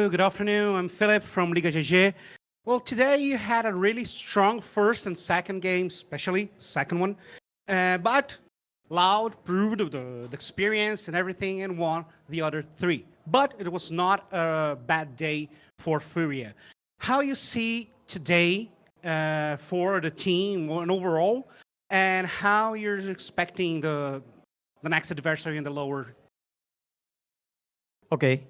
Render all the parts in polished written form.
you. Good afternoon. I'm Philip from Liga GG. Well, today you had a really strong first and second game, especially second one. But Loud proved the experience and everything and won the other three. But it was not a bad day for Furia. How you see today for the team and overall, and how you're expecting the next adversary in the lower. Okay.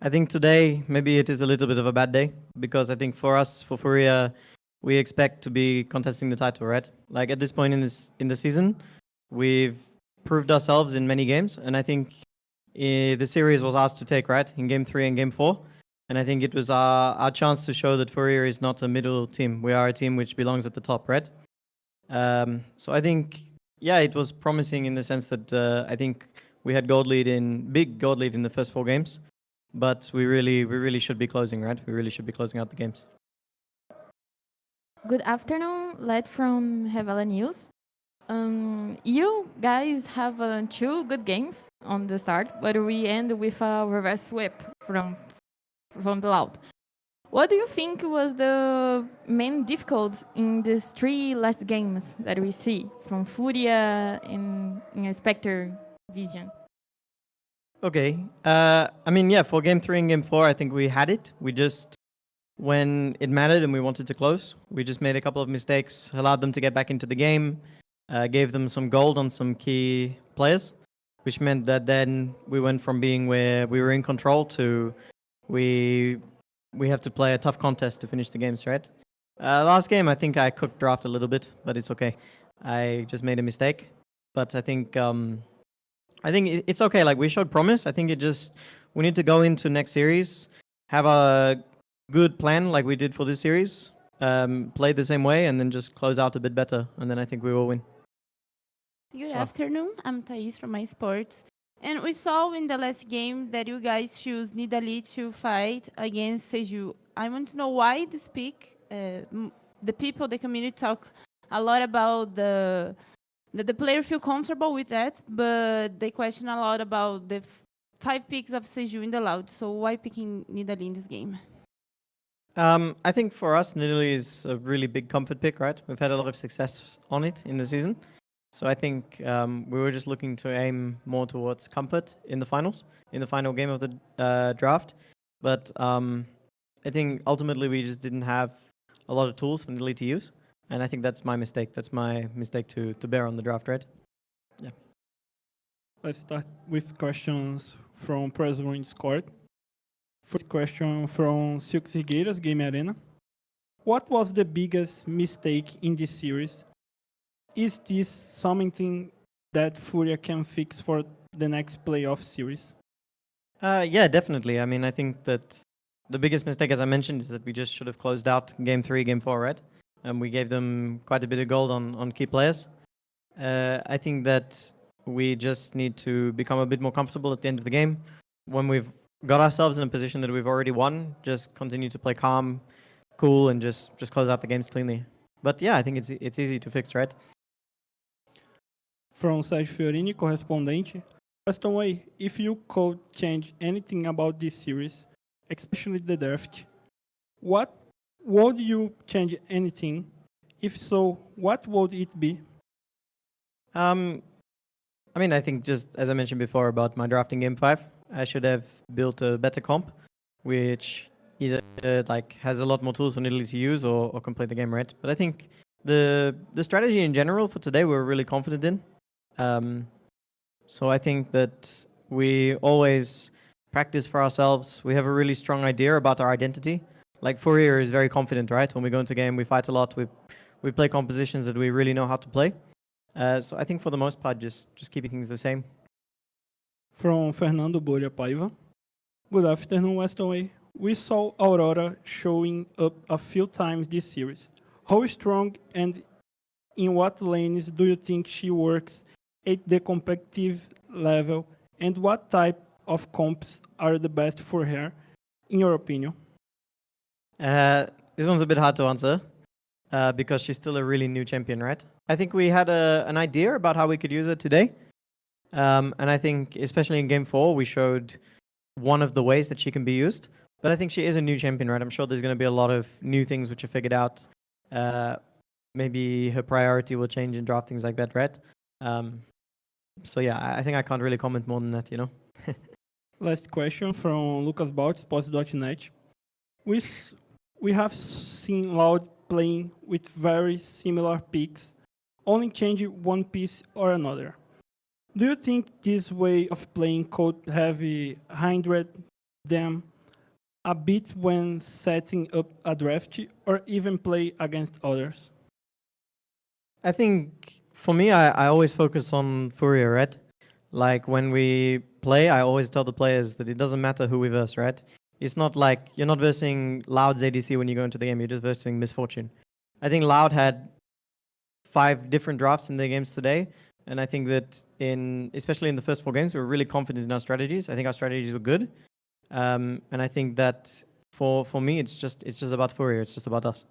I think today maybe it is a little bit of a bad day because I think for us, for Furia, we expect to be contesting the title, right? Like at this point in the season, we've proved ourselves in many games, and I think the series was ours to take, right? In game 3 and game 4. And I think it was our chance to show that Furia is not a middle team. We are a team which belongs at the top, right? So I think, yeah, it was promising in the sense that I think we had big gold lead in the first 4 games, but we really should be closing, right? We really should be closing out the games. Good afternoon, Led from Revela News. You guys have 2 good games on the start, but we end with a reverse sweep from the Loud. What do you think was the main difficulties in these 3 last games that we see from Furia in Spectre Vision? Okay. For game 3 and game 4, I think we had it. We just, when it mattered and we wanted to close, we just made a couple of mistakes, allowed them to get back into the game, gave them some gold on some key players, which meant that then we went from being where we were in control to we have to play a tough contest to finish the games, right? Last game, I think I cooked draft a little bit, but it's okay. I just made a mistake. But I think it's okay. Like, we showed promise. I think we need to go into next series, have a good plan like we did for this series, play the same way, and then just close out a bit better. And then I think we will win. Good afternoon. I'm Thais from MySports. And we saw in the last game that you guys choose Nidalee to fight against Seju. I want to know why this pick. The people, the community talk a lot about that the player feel comfortable with that, but they question a lot about the 5 picks of Seju in the Loud. So why picking Nidalee in this game? I think for us, Nidalee is a really big comfort pick, right? We've had a lot of success on it in the season. So I think we were just looking to aim more towards comfort in the finals, in the final game of the draft. But I think ultimately we just didn't have a lot of tools for Nidalee to use. And I think that's my mistake. That's my mistake to bear on the draft, right? Yeah. Let's start with questions from President Discord. First question from Silk Sigueiras, Game Arena. What was the biggest mistake in this series? Is this something that Furia can fix for the next playoff series? Yeah, definitely. I mean, I think that the biggest mistake, as I mentioned, is that we just should have closed out game 3, game 4, right? And we gave them quite a bit of gold on key players. I think that we just need to become a bit more comfortable at the end of the game. When we've got ourselves in a position that we've already won, just continue to play calm, cool, and just close out the games cleanly. But yeah, I think it's easy to fix, right? From Sérgio Fiorini, correspondente. Question A, if you could change anything about this series, especially the draft, what would you change anything? If so, what would it be? I think just as I mentioned before about my drafting game 5, I should have built a better comp, which either has a lot more tools for Nidalee to use or complete the game, right? But I think the strategy in general for today we're really confident in. So I think that we always practice for ourselves. We have a really strong idea about our identity. Like Furia is very confident, right? When we go into game, we fight a lot. We play compositions that we really know how to play. So I think for the most part, just keeping things the same. From Fernando Bolha Paiva. Good afternoon, Weston Way. We saw Aurora showing up a few times this series. How strong and in what lanes do you think she works at the competitive level, and what type of comps are the best for her, in your opinion? This one's a bit hard to answer because she's still a really new champion, right? I think we had an idea about how we could use her today. And I think, especially in Game 4, we showed one of the ways that she can be used. But I think she is a new champion, right? I'm sure there's going to be a lot of new things which are figured out. Maybe her priority will change in draft, things like that, right? So yeah, I think I can't really comment more than that, you know? Last question from Lucas Baut, sports.net. We have seen Loud playing with very similar picks, only changing one piece or another. Do you think this way of playing could have hindered them a bit when setting up a draft or even play against others? I think for me, I always focus on Furia, right? Like when we play, I always tell the players that it doesn't matter who we verse, right? It's not like you're not versing Loud's ADC when you go into the game, you're just versing Misfortune. I think Loud had 5 different drafts in their games today. And I think that especially in the first 4 games, we were really confident in our strategies. I think our strategies were good. And I think that for me, it's just about Furia. It's just about us.